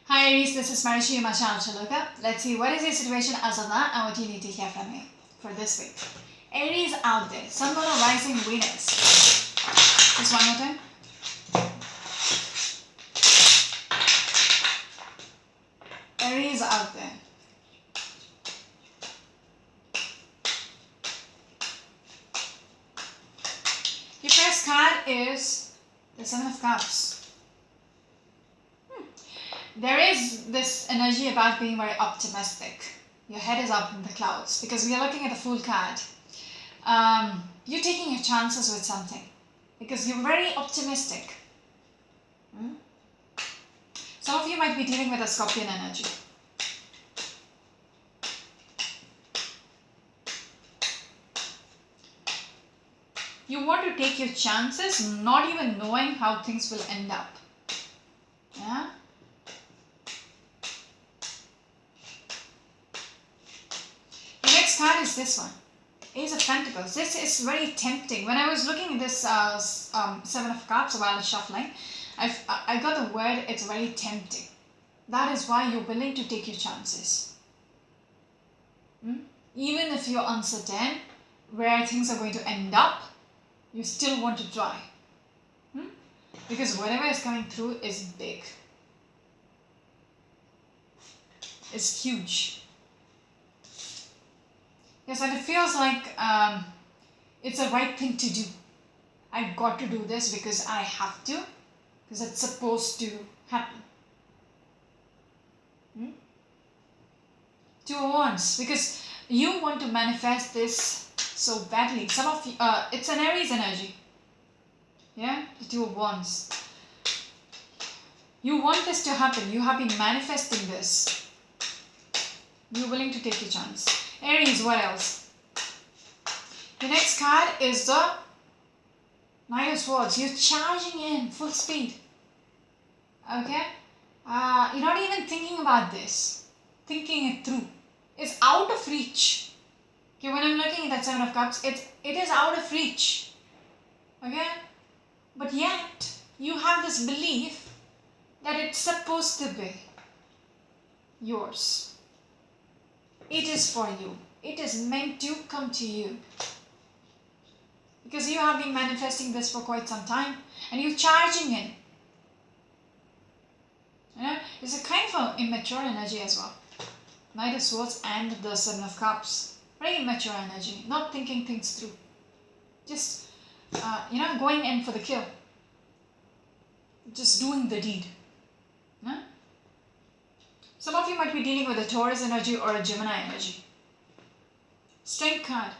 Hi Aries, this is Marishi Machal Chaloka. Let's see what is your situation as of now and what you need to hear from me for this week. Aries out there, Sun, Moon, or Rising Venus. Just one more time. Aries out there. Your first card is the Seven of Cups. There is this energy about being very optimistic. Your head is up in the clouds because we are looking at the Fool card. You're taking your chances with something because you're very optimistic. Some of you might be dealing with a Scorpion energy. You want to take your chances, not even knowing how things will end up. Yeah? The next card is this one. Ace of Pentacles. This is very tempting. When I was looking at this Seven of Cups while shuffling, I got the word it's very tempting. That is why you're willing to take your chances. Even if you're uncertain where things are going to end up, you still want to try. Because whatever is coming through is big. It's huge. Yes, and it feels like it's the right thing to do. I got to do this because I have to, because it's supposed to happen. Two of Wands, because you want to manifest this so badly. Some of you, it's an Aries energy. Yeah, the Two of Wands. You want this to happen. You have been manifesting this. You're willing to take your chance. Aries, what else? The next card is the Knight of Swords. You're charging in full speed. Okay? You're not even thinking about this. Thinking it through. It's out of reach. Okay, when I'm looking at that Seven of Cups, it is out of reach. Okay? But yet, you have this belief that it's supposed to be yours. It is for you. It is meant to come to you. Because you have been manifesting this for quite some time and you're charging in. It's a kind of immature energy as well. Knight of Swords and the Seven of Cups. Very immature energy. Not thinking things through. Just, going in for the kill. Just doing the deed. Some of you might be dealing with a Taurus energy or a Gemini energy. Strength card.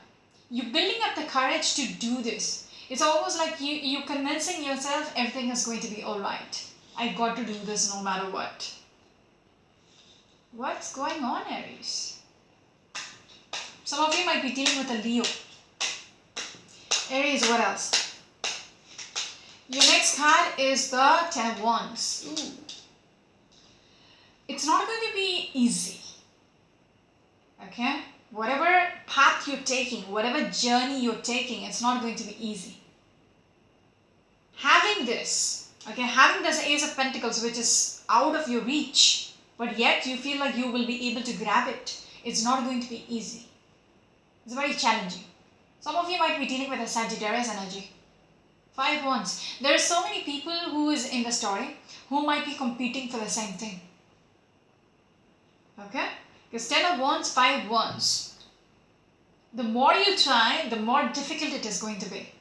You're building up the courage to do this. It's almost like you're convincing yourself everything is going to be alright. I got to do this no matter what. What's going on, Aries? Some of you might be dealing with a Leo. Aries, what else? Your next card is the Ten of Wands. Ooh. It's not going to be easy. Okay? Whatever path you're taking, whatever journey you're taking, it's not going to be easy. Having this Ace of Pentacles, which is out of your reach, but yet you feel like you will be able to grab it, it's not going to be easy. It's very challenging. Some of you might be dealing with a Sagittarius energy. Five Wands. There are so many people who is in the story who might be competing for the same thing. Okay? Because 10 of Wands, 5 Wands. The more you try, the more difficult it is going to be.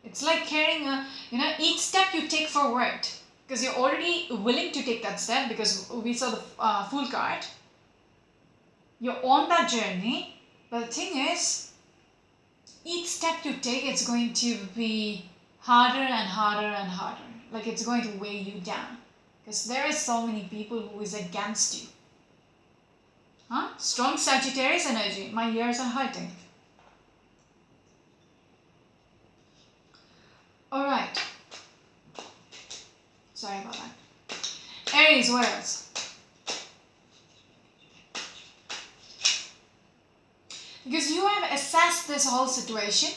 It's like carrying each step you take forward. Because you're already willing to take that step because we saw the Fool card. You're on that journey. But the thing is, each step you take, it's going to be harder and harder and harder. Like it's going to weigh you down. Because there are so many people who is against you. Strong Sagittarius energy. My ears are hurting. Alright. Sorry about that. Aries, what else? Because you have assessed this whole situation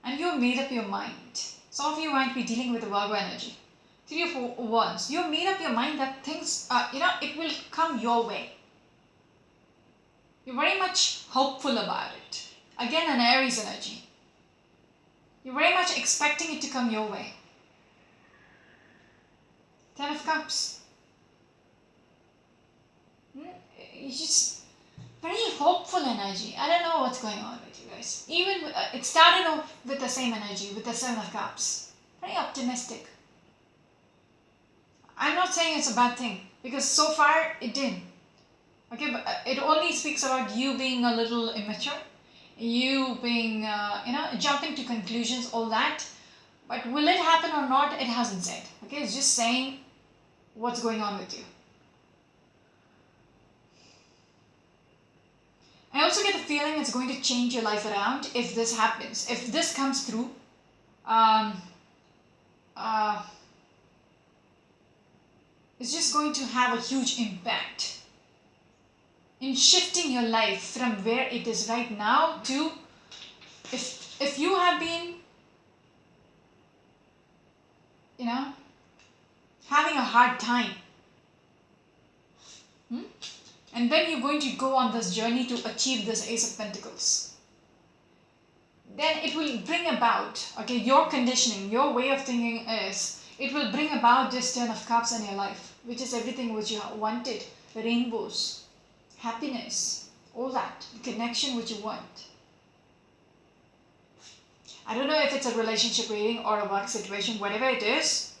and you have made up your mind. Some of you might be dealing with the Virgo energy. Three of Wands. You made up your mind that things, it will come your way. You're very much hopeful about it. Again, an Aries energy. You're very much expecting it to come your way. Ten of Cups. You just very hopeful energy. I don't know what's going on with you guys. Even it started off with the same energy, with the Seven of Cups. Very optimistic. I'm not saying it's a bad thing because so far it didn't. Okay, but it only speaks about you being a little immature, you being, jumping to conclusions, all that. But will it happen or not? It hasn't said. Okay, it's just saying what's going on with you. I also get the feeling it's going to change your life around if this happens. If this comes through, it's just going to have a huge impact in shifting your life from where it is right now to, if you have been, having a hard time, and then you're going to go on this journey to achieve this Ace of Pentacles, then it will bring about, okay, your conditioning, your way of thinking is, it will bring about this Ten of Cups in your life, which is everything which you wanted, rainbows, happiness, all that, the connection which you want. I don't know if it's a relationship reading or a work situation, whatever it is,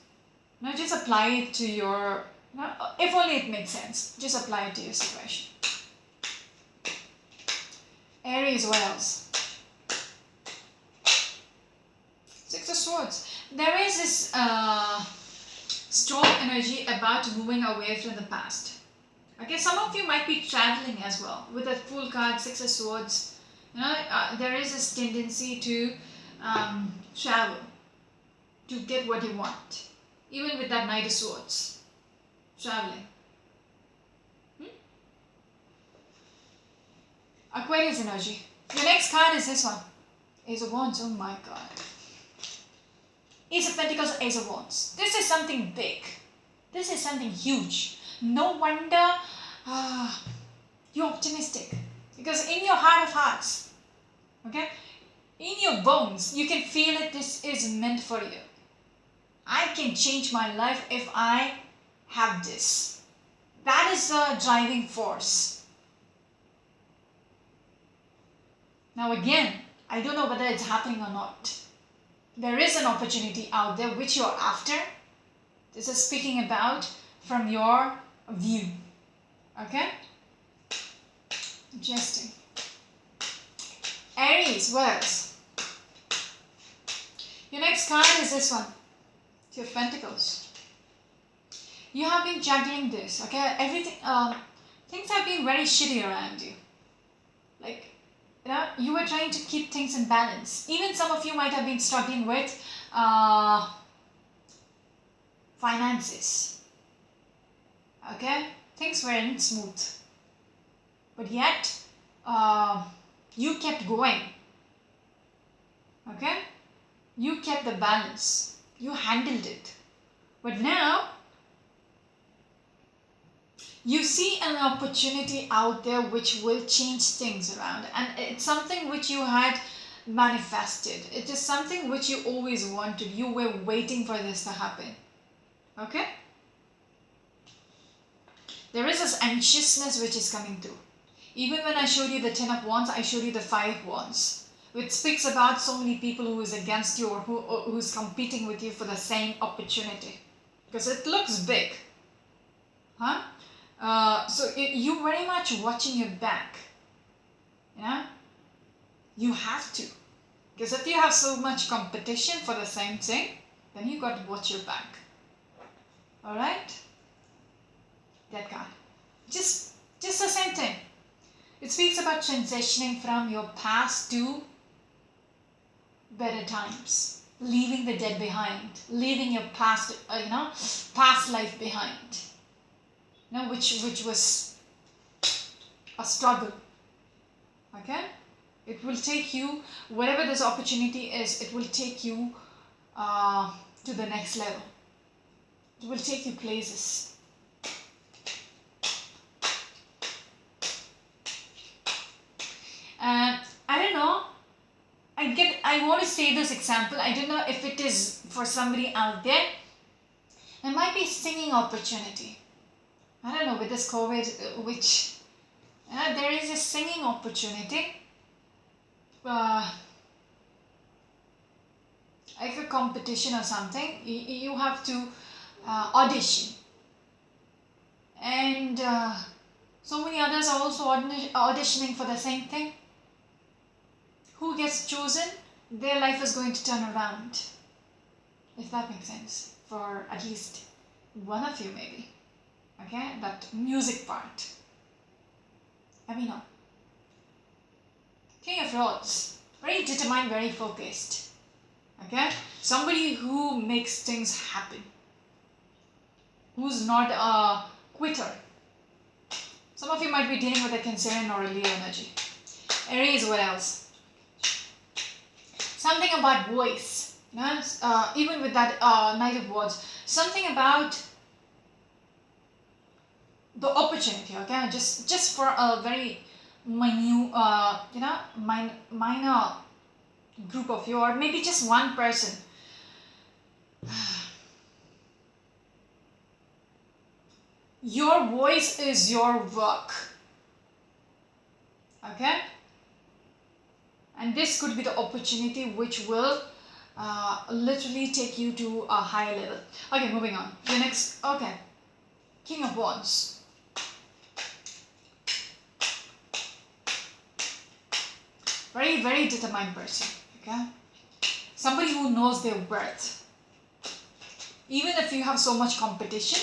just apply it to your, if only it makes sense, just apply it to your situation. Aries, what else? Six of Swords. There is this strong energy about moving away from the past. Okay, some of you might be traveling as well. With a Fool card, Six of Swords, there is this tendency to travel to get what you want. Even with that Knight of Swords, traveling. Aquarius energy. The next card is this one. Ace of Wands. Oh my god. Ace of Pentacles, Ace of Wands. This is something big. This is something huge. No wonder you're optimistic. Because in your heart of hearts, okay, in your bones, you can feel it. This is meant for you. I can change my life if I have this. That is the driving force. Now again, I don't know whether it's happening or not. There is an opportunity out there which you're after. This is speaking about from your view. Okay? Interesting. Aries, what else? Your next card is this one. Two of Pentacles. You have been juggling this, okay? Everything, things have been very shitty around you. Like, you were trying to keep things in balance. Even some of you might have been struggling with finances. Okay? Things weren't smooth. But yet, you kept going. Okay? You kept the balance. You handled it. But now, you see an opportunity out there which will change things around, and it's something which you had manifested. It is something which you always wanted. You were waiting for this to happen. Okay? There is this anxiousness which is coming through. Even when I showed you the Ten of Wands, I showed you the Five of Wands, which speaks about so many people who is against you or who's competing with you for the same opportunity. Because it looks big. Huh? So you very much watching your back. Yeah? You have to. Because if you have so much competition for the same thing, then you got to watch your back. Alright? That card. Just the same thing. It speaks about transitioning from your past to better times. Leaving the dead behind. Leaving your past, past life behind. Which was a struggle. Okay? It will take you, whatever this opportunity is, it will take you to the next level. It will take you places. And I don't know, I want to say this example. I don't know if it is for somebody out there. There might be singing opportunity. I don't know, with this COVID, which there is a singing opportunity. Like a competition or something. You have to audition, and so many others are also auditioning for the same thing. Who gets chosen, their life is going to turn around, if that makes sense, for at least one of you maybe. Okay, that music part. Let me know. King of Rods, very determined, very focused. Okay, somebody who makes things happen, who's not a quitter. Some of you might be dealing with a Cancerian or a Leo energy. Aries, what else? Something about voice, even with that Knight of Wands, something about the opportunity. Okay, just for a very minute, minor group of you, or maybe just one person. Your voice is your work. Okay, and this could be the opportunity which will literally take you to a higher level. Okay, moving on. The next, okay, King of Wands. Very, very determined person. Okay, somebody who knows their worth. Even if you have so much competition,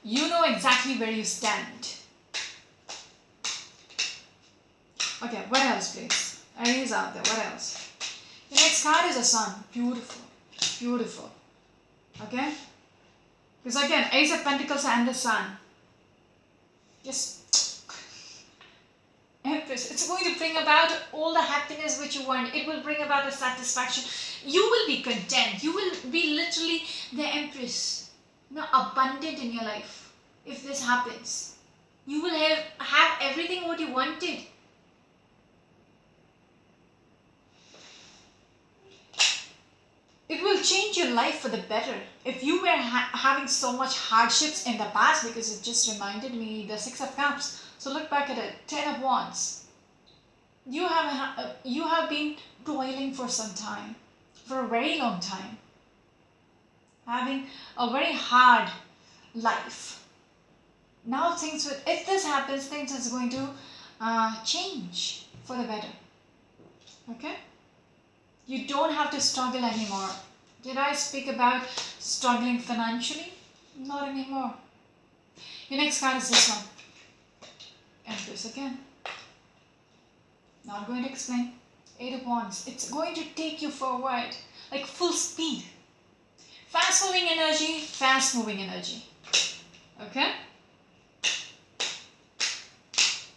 you know exactly where you stand. Okay, what else, please? Aries out there, what else? The next card is a Sun. Beautiful. Beautiful. Okay? Because again, Ace of Pentacles and the Sun. Just Empress. It's going to bring about all the happiness which you want. It will bring about the satisfaction. You will be content. You will be literally the Empress. Abundant in your life. If this happens, you will have everything what you wanted. It will change your life for the better. If you were having so much hardships in the past, because it just reminded me the Six of Cups. So look back at it, Ten of Wands. You have been toiling for some time, for a very long time, having a very hard life. Now if this happens, things is going to change for the better. Okay? You don't have to struggle anymore. Did I speak about struggling financially? Not anymore. Your next card is this one. Empress again. Not going to explain. Eight of Wands. It's going to take you forward, like full speed. Fast moving energy, fast moving energy. Okay?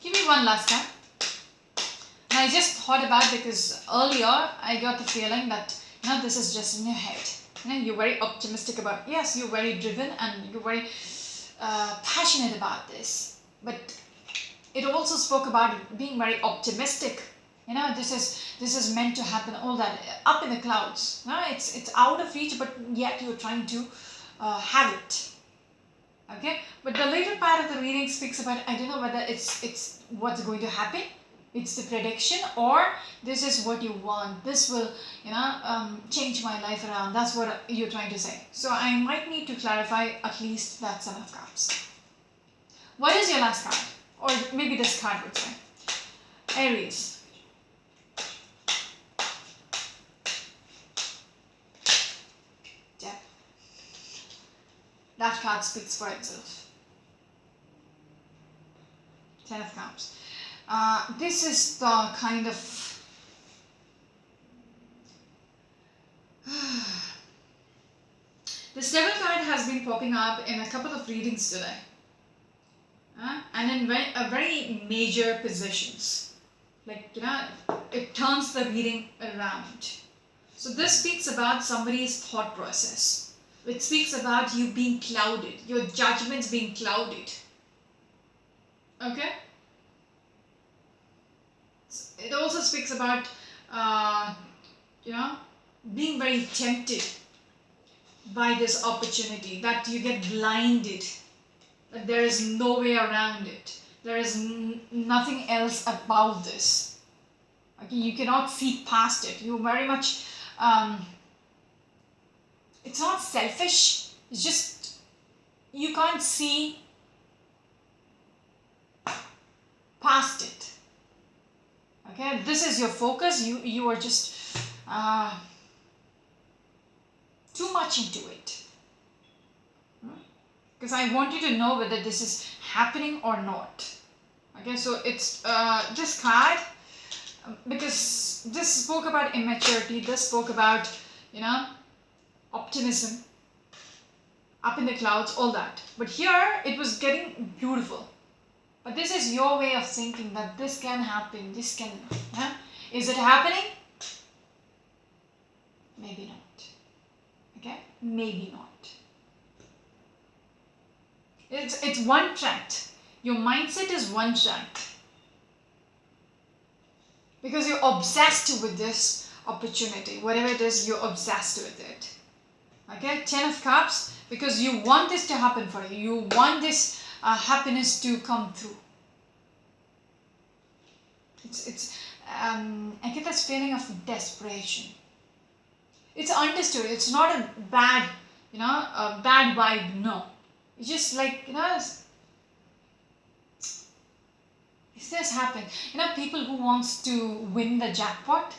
Give me one last card. I just thought about, because earlier I got the feeling that this is just in your head. You're very optimistic about, yes, you're very driven and you're very passionate about this. But it also spoke about being very optimistic. This is meant to happen, all that up in the clouds. It's out of reach, but yet you're trying to have it. Okay, but the later part of the reading speaks about, I don't know whether it's what's going to happen. It's the prediction, or this is what you want. This will, change my life around. That's what you're trying to say. So I might need to clarify at least that Seven of Cups. What is your last card? Or maybe this card would say. Aries. Yeah. That card speaks for itself. Ten of Cups. This is the kind of this Devil card has been popping up in a couple of readings today, and in very major positions. Like, it turns the reading around. So this speaks about somebody's thought process. It speaks about you being clouded, your judgments being clouded. Okay? It also speaks about, you know, being very tempted by this opportunity, that you get blinded, that there is no way around it. There is nothing else about this. Okay, you cannot see past it. You very much, it's not selfish, it's just you can't see past it. Okay, this is your focus. You are just too much into it. Because I want you to know whether this is happening or not. Okay, so it's this card, because this spoke about immaturity, this spoke about, you know, optimism, up in the clouds, all that. But here it was getting beautiful. But this is your way of thinking that this can happen, this can, yeah? Is it happening? Maybe not. Okay? Maybe not. It's one track. Your mindset is one track. Because you're obsessed with this opportunity. Whatever it is, you're obsessed with it. Okay? 10 of Cups, because you want this to happen for you. You want this happiness to come through. I get this feeling of desperation. It's understood. It's not a bad, you know, a bad vibe. No. It's just like, you know, if this happens, you know, people who wants to win the jackpot.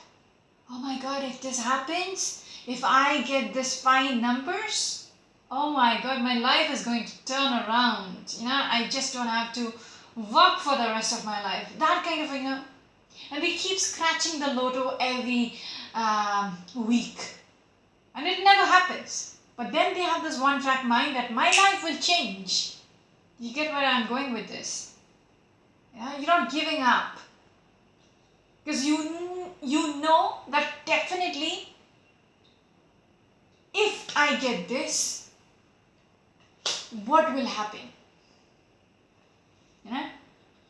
Oh my God, if this happens, if I get this 5 numbers, oh my God, my life is going to turn around. You know, I just don't have to work for the rest of my life. That kind of, you know. And we keep scratching the lotto every week. And it never happens. But then they have this one track mind that my life will change. You get where I'm going with this? Yeah, you're not giving up. Because you know that definitely if I get this, what will happen? You know?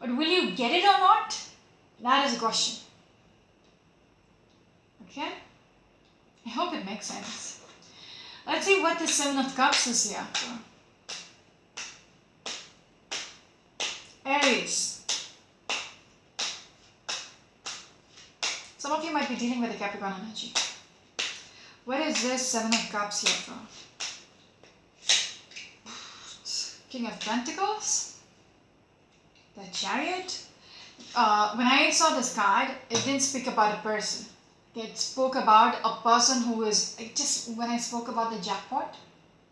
But will you get it or not? That is a question. Okay? I hope it makes sense. Let's see what the 7 of Cups is here for. Aries. Some of you might be dealing with a Capricorn energy. What is this 7 of Cups here for? King of Pentacles. The Chariot. When I saw this card, it didn't speak about a person. It spoke about a person who is, just when I spoke about the jackpot,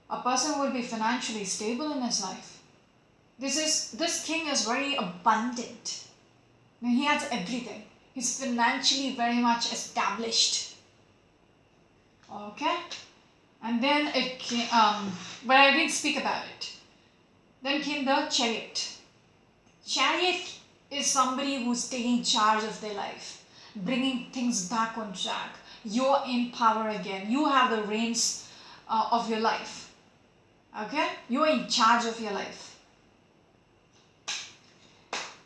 a person who will be financially stable in his life. This king is very abundant. I mean, he has everything. He's financially very much established. Okay? And then it came, but I didn't speak about it. Then came the Chariot. Chariot is somebody who's taking charge of their life, bringing things back on track. You're in power again. You have the reins of your life. Okay? You're in charge of your life.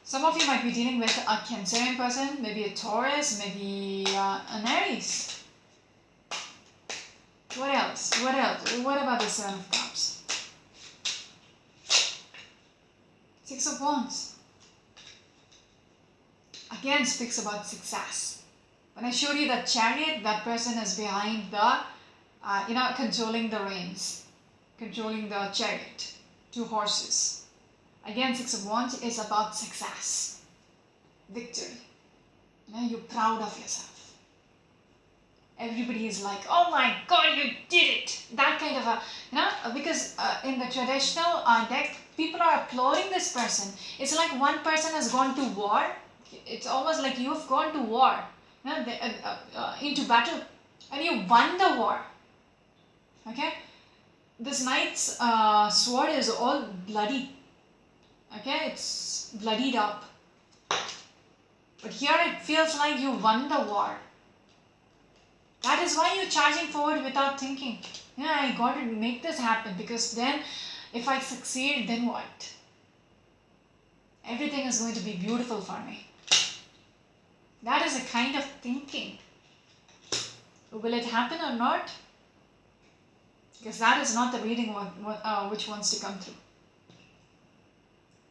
Some of you might be dealing with a Cancerian person, maybe a Taurus, maybe an Aries. What else? What else? What about the 7 of Cups? 6 of Wands. Again speaks about success. When I showed you that Chariot, that person is behind the, controlling the reins, controlling the chariot, 2 horses. Again, 6 of Wands is about success, victory. You know, you're proud of yourself. Everybody is like, oh my God, you did it. That kind of a, because in the traditional deck, people are applauding this person. It's like one person has gone to war. It's almost like you've gone to war, into battle, and you won the war. Okay? This knight's sword is all bloody. Okay? It's bloodied up. But here it feels like you won the war. That is why you're charging forward without thinking. Yeah, I got to make this happen, because then if I succeed, then what? Everything is going to be beautiful for me. That is a kind of thinking. Will it happen or not? Because that is not the reading which wants to come through.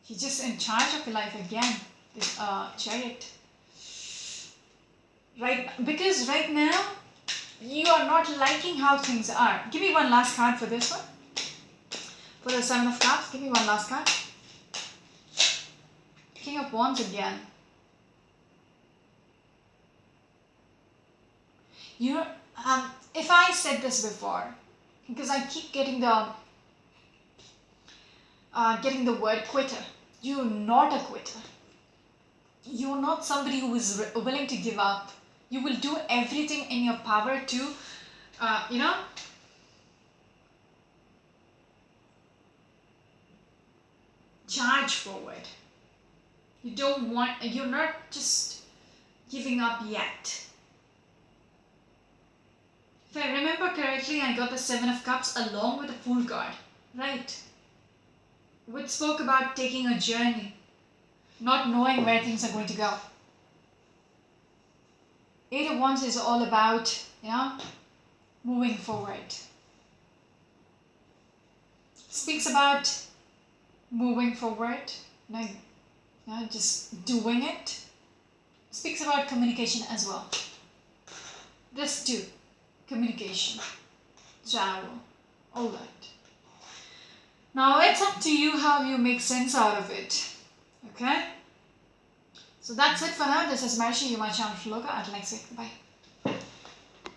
He's just in charge of your life again. This Chariot. Right, because right now you are not liking how things are. Give me one last card for this one. For the Seven of Cups, give me one last card. King of Wands again. You know, if I said this before, because I keep getting the word quitter. You're not a quitter. You're not somebody who is willing to give up. You will do everything in your power to, charge forward. You're not just giving up yet. If I remember correctly, I got the Seven of Cups along with the Fool card, right? Which spoke about taking a journey, not knowing where things are going to go. Eight of Wands is all about, moving forward. Speaks about moving forward, just doing it. Speaks about communication as well. This too, communication, travel, all that. Now it's up to you how you make sense out of it. Okay? So that's it for now. This is Marshi, you my channel Loka. Until next week. Bye.